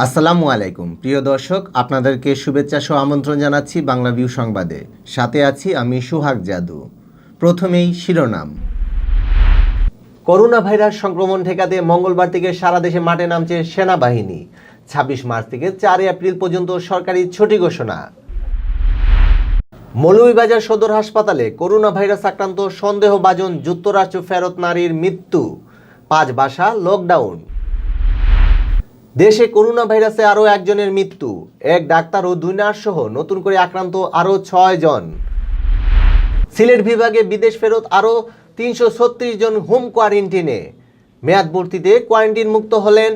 আসসালামু আলাইকুম প্রিয় দর্শক, আপনাদেরকে শুভেচ্ছা সহ আমন্ত্রণ জানাচ্ছি বাংলাভিউ সংবাদে। সাথে আছি আমি সুহাগ জাদু। প্রথমেই শিরোনাম। করোনা ভাইরাস সংক্রমণ ঠেকাতে মঙ্গলবার থেকে সারা দেশে মাঠে নামছে সেনাবাহিনী। ২৬ মার্চ থেকে ৪ এপ্রিল পর্যন্ত সরকারি ছুটি ঘোষণা। মৌলভীবাজার সদর হাসপাতালে করোনা ভাইরাস আক্রান্ত সন্দেহভাজন যুক্তরাষ্ট্র ফেরত নারীর মৃত্যু, ৫ বাসা লকডাউন। দেশে করোনা ভাইরাসে আরও একজনের মৃত্যু, এক ডাক্তার ও ২ নার্স সহ নতুন করে আক্রান্ত আরও ৬ জন। সিলেট বিভাগে বিদেশ ফেরত আরও ৩৩৬ জন হোম কোয়ারেন্টিনে, মেয়াদবর্তীতে কোয়ারেন্টিন মুক্ত হলেন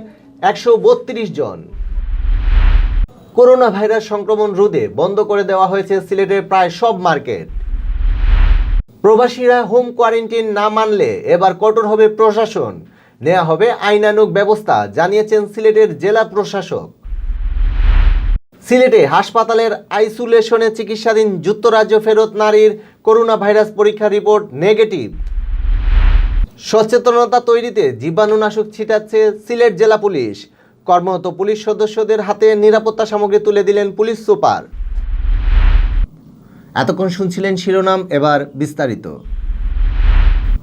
১৩২ জন। করোনা ভাইরাস সংক্রমণ রোধে বন্ধ করে দেওয়া হয়েছে সিলেটের প্রায় সব মার্কেট। প্রবাসীরা হোম কোয়ারেন্টিন না মানলে এবার কঠোর হবে প্রশাসন, নেওয়া হবে আইনানুগ ব্যবস্থা, জানিয়েছেন সিলেটের জেলা প্রশাসক। সিলেটে হাসপাতালের আইসোলেশনে চিকিৎসাধীন যুক্তরাজ্য ফেরত নারীর করোনা ভাইরাস পরীক্ষা রিপোর্ট নেগেটিভ। সচেতনতা তৈরিতে জীবাণুনাশক ছিটাচ্ছে সিলেট জেলা পুলিশ, কর্মরত পুলিশ সদস্যদের হাতে নিরাপত্তা সামগ্রী তুলে দিলেন পুলিশ সুপার। এতক্ষণ শুনছিলেন শিরোনাম, এবার বিস্তারিত।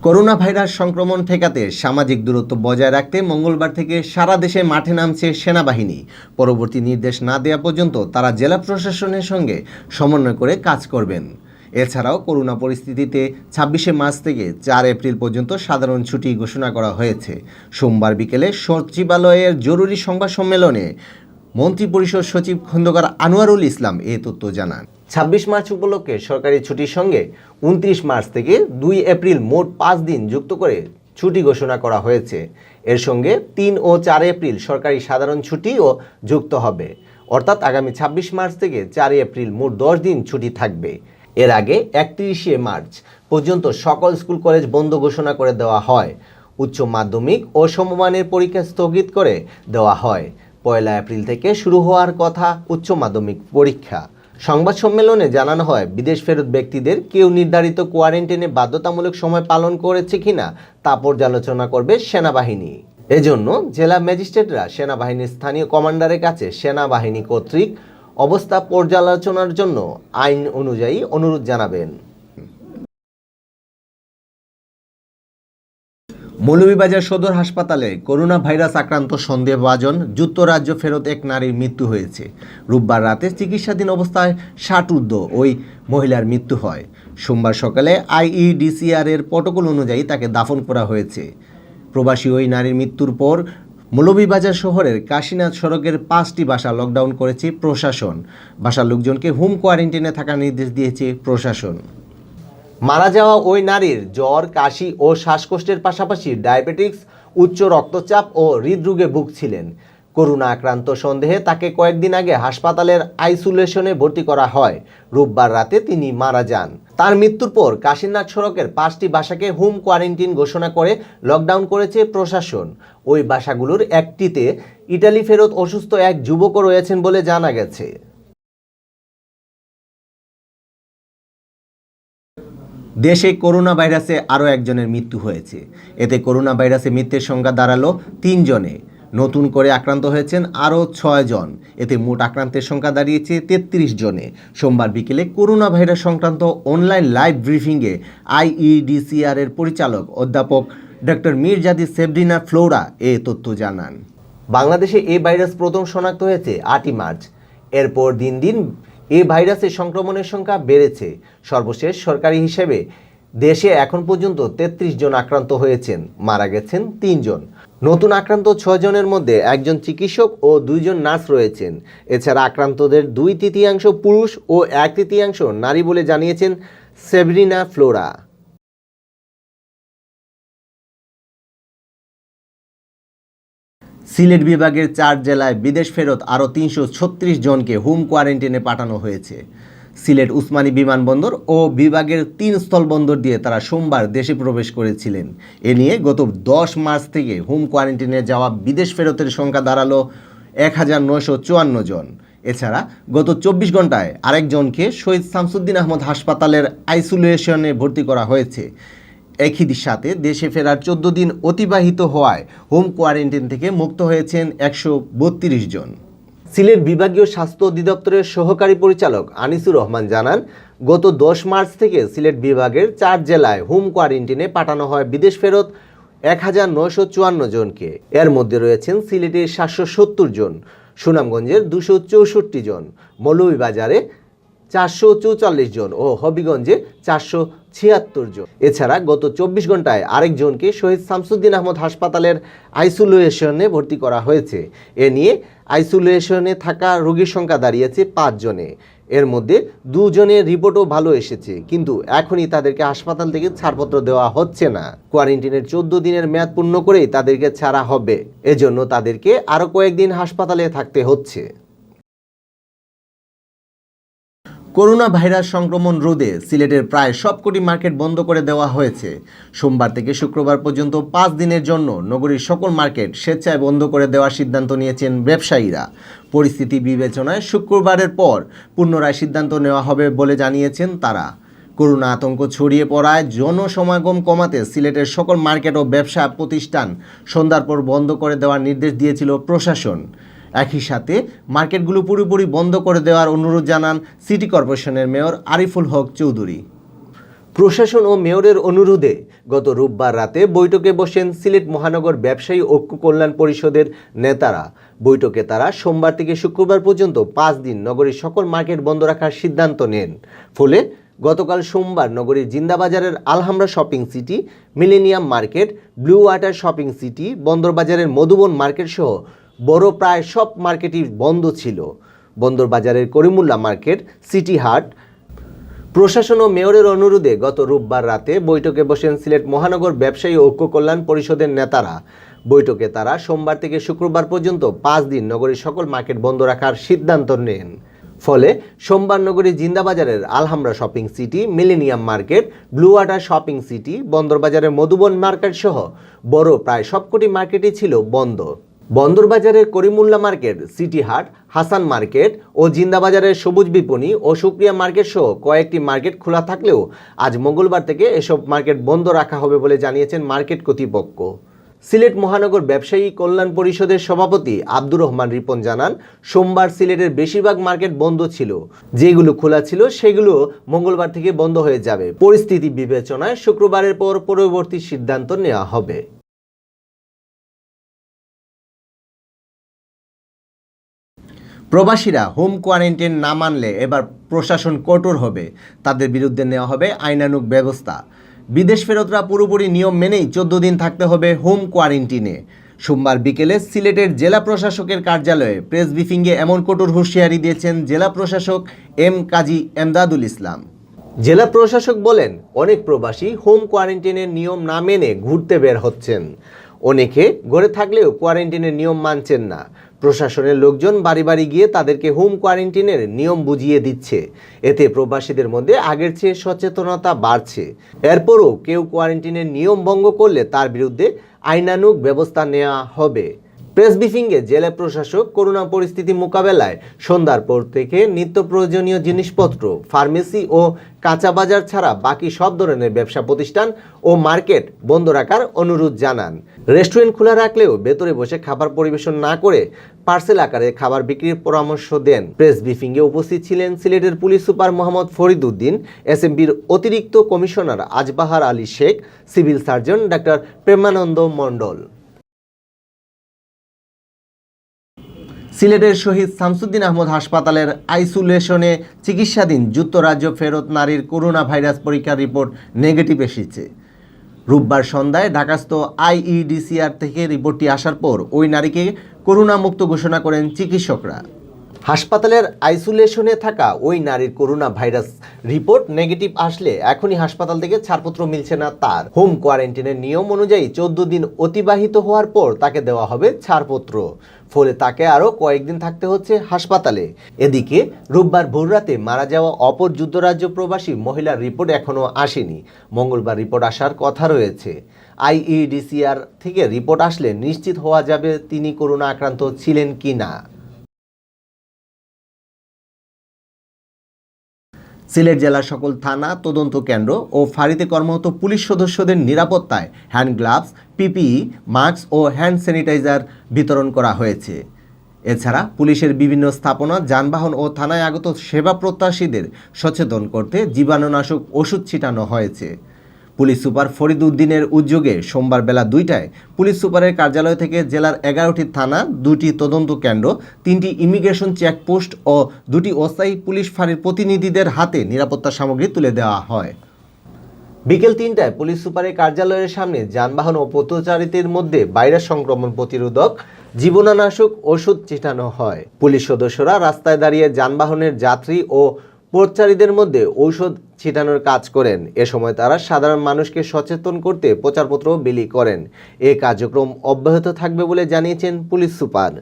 করোনা ভাইরাস সংক্রমণ ঠেকাতে সামাজিক দূরত্ব বজায় রাখতে মঙ্গলবার থেকে সারা দেশে মাঠে নামছে সেনাবাহিনী। পরবর্তী নির্দেশ না দেওয়া পর্যন্ত তারা জেলা প্রশাসনের সঙ্গে সমন্বয় করে কাজ করবেন। এছাড়াও করোনা পরিস্থিতিতে ২৬শে মার্চ থেকে ৪ এপ্রিল পর্যন্ত সাধারণ ছুটি ঘোষণা করা হয়েছে। সোমবার বিকেলে সচিবালয়ের জরুরি সংবাদ সম্মেলনে মন্ত্রিপরিষদ সচিব খন্দকার আনোয়ারুল ইসলাম এ তথ্য জানান। ২৬ মার্চ উপলক্ষে সরকারি ছুটির সঙ্গে ২৯ মার্চ থেকে ২ এপ্রিল মোট ৫ দিন যুক্ত করে ছুটি ঘোষণা করা হয়েছে। এর সঙ্গে ৩ ও ৪ এপ্রিল সরকারি সাধারণ ছুটিও যুক্ত হবে, অর্থাৎ আগামী ২৬ মার্চ থেকে ৪ এপ্রিল মোট ১০ দিন ছুটি থাকবে। এর আগে ৩১শে মার্চ পর্যন্ত সকল স্কুল কলেজ বন্ধ ঘোষণা করে দেওয়া হয়। উচ্চ মাধ্যমিক ও সমমানের পরীক্ষা স্থগিত করে দেওয়া হয়। ১ এপ্রিল থেকে শুরু হওয়ার কথা উচ্চ মাধ্যমিক পরীক্ষা। সংবাদ সম্মেলনে জানানো হয়, বিদেশ ফেরত ব্যক্তিদের কেউ নির্ধারিত কোয়ারেন্টাইনে বাধ্যতামূলক সময় পালন করেছে কিনা তা পর্যালোচনা করবে সেনাবাহিনী। এজন্য জেলা ম্যাজিস্ট্রেটরা সেনাবাহিনীর স্থানীয় কমান্ডারের কাছে সেনাবাহিনী কর্তৃক অবস্থা পর্যালোচনার জন্য আইন অনুযায়ী অনুরোধ জানাবেন। মৌলভীবাজার সদর হাসপাতালে করোনা ভাইরাস আক্রান্ত সন্দেহভাজন যুক্তরাজ্য ফেরত এক নারীর মৃত্যু হয়েছে। রোববার রাতে চিকিৎসাধীন অবস্থায় ৬০ ঊর্ধ্ব ওই মহিলার মৃত্যু হয়। সোমবার সকালে আইইডিসিআর এর প্রটোকল অনুযায়ী তাকে দাফন করা হয়েছে। প্রবাসী ওই নারীর মৃত্যুর পর মৌলভীবাজার শহরের কাশীনাথ সড়কের ৫টি বাসা লকডাউন করেছে প্রশাসন। বাসার লোকজনকে হোম কোয়ারেন্টাইনে থাকার নির্দেশ দিয়েছে প্রশাসন। মারা যাওয়া ওই নারীর জ্বর, কাশি ও শ্বাসকষ্টের পাশাপাশি ডায়াবেটিক্স, উচ্চ রক্তচাপ ও হৃদরোগে ভুগছিলেন। করোনা আক্রান্ত সন্দেহে তাকে কয়েকদিন আগে হাসপাতালের আইসোলেশনে ভর্তি করা হয়। রোববার রাতে তিনি মারা যান। তার মৃত্যুর পর কাশীনাথ সড়কের ৫টি বাসাকে হোম কোয়ারেন্টাইন ঘোষণা করে লকডাউন করেছে প্রশাসন। ওই বাসাগুলোর একটিতে ইটালি ফেরত অসুস্থ এক যুবকও রয়েছেন বলে জানা গেছে। দেশে করোনা ভাইরাসে আরও একজনের মৃত্যু হয়েছে। এতে করোনা ভাইরাসে মৃত্যুর সংখ্যা দাঁড়ালো ৩ জনে। নতুন করে আক্রান্ত হয়েছেন আরও ৬ জন। এতে মোট আক্রান্তের সংখ্যা দাঁড়িয়েছে ৩৩ জনে। সোমবার বিকেলে করোনা ভাইরাস সংক্রান্ত অনলাইন লাইভ ব্রিফিংয়ে আইইডিসিআর এর পরিচালক অধ্যাপক ডক্টর মির্জাদি সেবরিনা ফ্লোরা এ তথ্য জানান। বাংলাদেশে এই ভাইরাস প্রথম শনাক্ত হয়েছে ৮ই মার্চ। এরপর দিন দিন এই ভাইরাসের সংক্রমণের সংখ্যা বেড়েছে। সর্বশেষ সরকারি হিসেবে দেশে এখন পর্যন্ত ৩৩ জন আক্রান্ত হয়েছেন, মারা গেছেন ৩ জন। নতুন আক্রান্ত ৬ জনের মধ্যে একজন চিকিৎসক ও ২ জন নার্স রয়েছেন। এছাড়া আক্রান্তদের ২/৩ পুরুষ ও ১/৩ নারী বলে জানিয়েছেন সেবরিনা ফ্লোরা। সিলেট বিভাগের ৪ জেলায় বিদেশ ফেরত আরও ৩৩৬ জনকে হোম কোয়ারেন্টাইনে পাঠানো হয়েছে। সিলেট উসমানী বিমানবন্দর ও বিভাগের ৩ স্থলবন্দর দিয়ে তারা সোমবার দেশে প্রবেশ করেছিলেন। এ নিয়ে গত ১০ মার্চ থেকে হোম কোয়ারেন্টাইনে যাওয়া বিদেশ ফেরতের সংখ্যা দাঁড়ালো ১৯৫৪ জন। এছাড়া গত ২৪ ঘন্টায় আরেকজনকে শহীদ শামসুদ্দিন আহমদ হাসপাতালের আইসোলেশনে ভর্তি করা হয়েছে। একই সাথে দেশে ফেরার ১৪ দিন অতিবাহিত হওয়ায় হোম কোয়ারেন্টাইন থেকে মুক্ত হয়েছেন ১৩২ জন। সিলেট বিভাগীয় স্বাস্থ্য অধিদপ্তরের সহকারী পরিচালক আনিসুর রহমান জানান, গত ১০ মার্চ থেকে সিলেট বিভাগের ৪ জেলায় হোম কোয়ারেন্টিনে পাঠানো হয় বিদেশ ফেরত ১,৯৫৪ জনকে। এর মধ্যে রয়েছেন সিলেটের ৭৭০ জন, সুনামগঞ্জের ২৬৪ জন, মৌলভীবাজারে ৪৪৪ জন ও হবিগঞ্জে ৪৭৬ জন। এছাড়া গত ২৪ ঘন্টায় আরেকজনকে শহীদ শামসুদ্দিন আহমদ হাসপাতালের আইসোলেশনে ভর্তি করা হয়েছে। এ নিয়ে আইসোলেশনে থাকা রোগীর সংখ্যা দাঁড়িয়েছে ৫ জনে। এর মধ্যে ২ জনের রিপোর্টও ভালো এসেছে, কিন্তু এখনই তাদেরকে হাসপাতাল থেকে ছাড়পত্র দেওয়া হচ্ছে না। কোয়ারেন্টিনের ১৪ দিনের মেয়াদ পূর্ণ করেই তাদেরকে ছাড়া হবে, এজন্য তাদেরকে আরও কয়েকদিন হাসপাতালে থাকতে হচ্ছে। করোনা ভাইরাস সংক্রমণ রোধে সিলেটের প্রায় সবকটি মার্কেট বন্ধ করে দেওয়া হয়েছে। সোমবার থেকে শুক্রবার পর্যন্ত ৫ দিনের জন্য নগরীর সকল মার্কেট স্বেচ্ছায় বন্ধ করে দেওয়ার সিদ্ধান্ত নিয়েছেন ব্যবসায়ীরা। পরিস্থিতি বিবেচনায় শুক্রবারের পর পুনরায় সিদ্ধান্ত নেওয়া হবে বলে জানিয়েছেন তারা। করোনা আতঙ্ক ছড়িয়ে পড়ায় জনসমাগম কমাতে সিলেটের সকল মার্কেট ও ব্যবসা প্রতিষ্ঠান সন্ধ্যার পর বন্ধ করে দেওয়ার নির্দেশ দিয়েছিল প্রশাসন। একই সাথে মার্কেটগুলো পুরোপুরি বন্ধ করে দেওয়ার অনুরোধ জানান সিটি কর্পোরেশনের মেয়র আরিফুল হক চৌধুরী। প্রশাসন ও মেয়রের অনুরোধে গত রোববার রাতে বৈঠকে বসেন সিলেট মহানগর ব্যবসায়ী ঐক্য কল্যাণ পরিষদের নেতারা। বৈঠকে তারা সোমবার থেকে শুক্রবার পর্যন্ত ৫ দিন নগরীর সকল মার্কেট বন্ধ রাখার সিদ্ধান্ত নেন। ফলে গতকাল সোমবার নগরীর জিন্দাবাজারের Alhamra shopping city, millennium market, blue water shopping city, বন্দরবাজারের মধুবন মার্কেট সহ বড় প্রায় সব মার্কেটই বন্ধ ছিল। বন্দরবাজারের করিমুল্লাহ মার্কেট, সিটি হাট। প্রশাসন ও মেয়রের অনুরোধে গত রোববার রাতে বৈঠকে বসেন সিলেট মহানগর ব্যবসায়ী ঐক্য কল্যাণ পরিষদের নেতারা। বৈঠকে তারা সোমবার থেকে শুক্রবার পর্যন্ত ৫ দিন নগরীর সকল মার্কেট বন্ধ রাখার সিদ্ধান্ত নেন। ফলে সোমবার নগরীর জিন্দাবাজারের Alhamra shopping city, millennium market, blue water shopping city, বন্দরবাজারের মধুবন মার্কেট সহ বড় প্রায় সবকটি মার্কেটই ছিল বন্ধ। বন্দরবাজারের করিমুল্লাহ মার্কেট, সিটি হাট, হাসান মার্কেট ও জিন্দাবাজারের সবুজ বিপণী ও সুপ্রিয়া মার্কেট সহ কয়েকটি মার্কেট খোলা থাকলেও আজ মঙ্গলবার থেকে এসব মার্কেট বন্ধ রাখা হবে বলে জানিয়েছেন মার্কেট কর্তৃপক্ষ। সিলেট মহানগর ব্যবসায়ী কল্যাণ পরিষদের সভাপতি আব্দুর রহমান রিপন জানান, সোমবার সিলেটের বেশিরভাগ মার্কেট বন্ধ ছিল। যেগুলো খোলা ছিল সেগুলো মঙ্গলবার থেকে বন্ধ হয়ে যাবে। পরিস্থিতি বিবেচনায় শুক্রবারের পর পরবর্তী সিদ্ধান্ত নেওয়া হবে। প্রবাসীরা হোম কোয়ারেন্টাইন না মানলে এবার প্রশাসন কঠোর হবে, তাদের বিরুদ্ধে নেওয়া হবে আইনানুগ ব্যবস্থা। বিদেশ ফেরতরা পুরোপুরি নিয়ম মেনেই ১৪ দিন থাকতে হবে হোম কোয়ারেন্টিনে। সোমবার বিকেলে সিলেটের জেলা প্রশাসকের কার্যালয়ে প্রেস ব্রিফিংয়ে এমন কঠোর হুঁশিয়ারি দিয়েছেন জেলা প্রশাসক এম কাজী এমদাদুল ইসলাম। জেলা প্রশাসক বলেন, অনেক প্রবাসী হোম কোয়ারেন্টাইনের নিয়ম না মেনে ঘুরতে বের হচ্ছেন। অনেকে ঘরে থাকলেও কোয়ারেন্টাইনের নিয়ম মানছেন না। প্রশাসনের লোকজন বাড়ি বাড়ি গিয়ে তাদেরকে হোম কোয়ারেন্টাইনের নিয়ম বুঝিয়ে দিচ্ছে। এতে প্রবাসীদের মধ্যে আগের চেয়ে সচেতনতা বাড়ছে। এরপরও কেউ কোয়ারেন্টাইনের নিয়ম ভঙ্গ করলে তার বিরুদ্ধে আইনানুগ ব্যবস্থা নেওয়া হবে। প্রেস ব্রিফিংয়ে জেলা প্রশাসক করোনা পরিস্থিতি মোকাবেলায় সন্ধ্যার পর থেকে নিত্য প্রয়োজনীয় জিনিসপত্র, ফার্মেসি ও কাঁচা বাজার ছাড়া বাকি সব ধরনের ব্যবসা প্রতিষ্ঠান ও মার্কেট বন্ধ রাখার অনুরোধ জানান। রেস্টুরেন্ট খোলা রাখলেও ভেতরে বসে খাবার পরিবেশন না করে পার্সেল আকারে খাবার বিক্রির পরামর্শ দেন। প্রেস ব্রিফিংয়ে উপস্থিত ছিলেন সিলেটের পুলিশ সুপার মোহাম্মদ ফরিদ উদ্দিন, এসএমপির অতিরিক্ত commissioner Azbahar Ali Sheikh, civil surgeon doctor Premananda Mondal. সিলেটের শহীদ শামসুদ্দিন আহমদ হাসপাতালের আইসোলেশনে চিকিৎসাধীন যুক্তরাজ্য ফেরত নারীর করোনা ভাইরাস পরীক্ষার রিপোর্ট নেগেটিভ এসেছে। রোববার সন্ধ্যায় ঢাকাস্থ আইইডিসিআর থেকে রিপোর্টটি আসার পর ওই নারীকে করোনা মুক্ত ঘোষণা করেন চিকিৎসকরা। হাসপাতালের আইসোলেশনে থাকা ওই নারীর করোনা ভাইরাস রিপোর্ট নেগেটিভ আসলে এখনই হাসপাতাল থেকে ছাড়পত্র মিলছে না তার। হোম কোয়ারেন্টাইনের নিয়ম অনুযায়ী ১৪ দিন অতিবাহিত হওয়ার পর তাকে দেওয়া হবে ছাড়পত্র। ফলে তাকে আরও কয়েকদিন থাকতে হচ্ছে হাসপাতালে। এদিকে রোববার ভোররাতে মারা যাওয়া অপর যুক্তরাজ্য প্রবাসী মহিলার রিপোর্ট এখনও আসেনি। মঙ্গলবার রিপোর্ট আসার কথা রয়েছে। আইইডিসিআর থেকে রিপোর্ট আসলে নিশ্চিত হওয়া যাবে তিনি করোনা আক্রান্ত ছিলেন কি না। সিলেট জেলার সকল থানা, তদন্ত কেন্দ্র ও ফাঁড়িতে কর্মরত পুলিশ সদস্যদের নিরাপত্তায় হ্যান্ড গ্লাভস, পিপিই, মাস্ক ও হ্যান্ড স্যানিটাইজার বিতরণ করা হয়েছে। এছাড়া পুলিশের বিভিন্ন স্থাপনা, যানবাহন ও থানায় আগত সেবা প্রত্যাশীদের সচেতন করতে জীবাণুনাশক ওষুধ ছিটানো হয়েছে। পুলিশ সুপার ফরিদ উদ্দিনের উদ্যোগে সোমবার বেলা 2টায় পুলিশ সুপারের কার্যালয় থেকে জেলার 11টি থানা, 2টি তদন্ত কেন্দ্র, 3টি ইমিগ্রেশন চেকপোস্ট ও 2টি অস্থায়ী পুলিশ ফাঁড়ির প্রতিনিধিদের হাতে নিরাপত্তা সামগ্রী তুলে দেওয়া হয়। বিকেল 3টায় পুলিশ সুপারের কার্যালয়ের সামনে যানবাহন ও পথচারীদের মধ্যে ভাইরাস সংক্রমণ প্রতিরোধক জীবাণুনাশক ওষুধ ছিটানো হয়। পুলিশ সদস্যরা রাস্তায় দাঁড়িয়ে যানবাহনের যাত্রী ও পথচারীদের মধ্যে ঔষধ ছিটানোর কাজ করেন। এ সময় তারা সাধারণ মানুষকে সচেতন করতে প্রচারপত্র বিলি করেন। এই কার্যক্রম অব্যাহত থাকবে বলে জানিয়েছেন পুলিশ সুপার।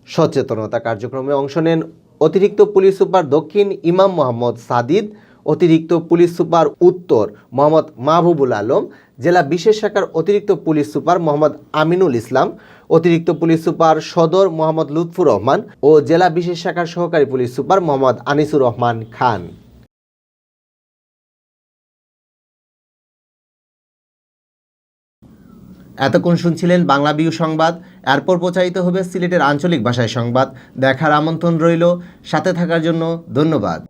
সচেতনতা কার্যক্রমে অংশ নেন অতিরিক্ত পুলিশ সুপার দক্ষিণ ইমাম মোহাম্মদ সাদিদ, অতিরিক্ত পুলিশ সুপার উত্তর মোহাম্মদ মাহবুবুল আলম, জেলা বিশেষ শাখার অতিরিক্ত পুলিশ সুপার মোহাম্মদ আমিনুল ইসলাম, অতিরিক্ত পুলিশ সুপার সদর মোহাম্মদ লুৎফুর রহমান ও জেলা বিশেষ শাখার সহকারী পুলিশ সুপার মোহাম্মদ আনিসুর রহমান খান। এতক্ষণ শুনছিলেন বাংলাভিউ সংবাদ। এরপর প্রচারিত হবে সিলেটের আঞ্চলিক ভাষায় সংবাদ। দেখার আমন্ত্রণ রইল। সাথে থাকার জন্য ধন্যবাদ।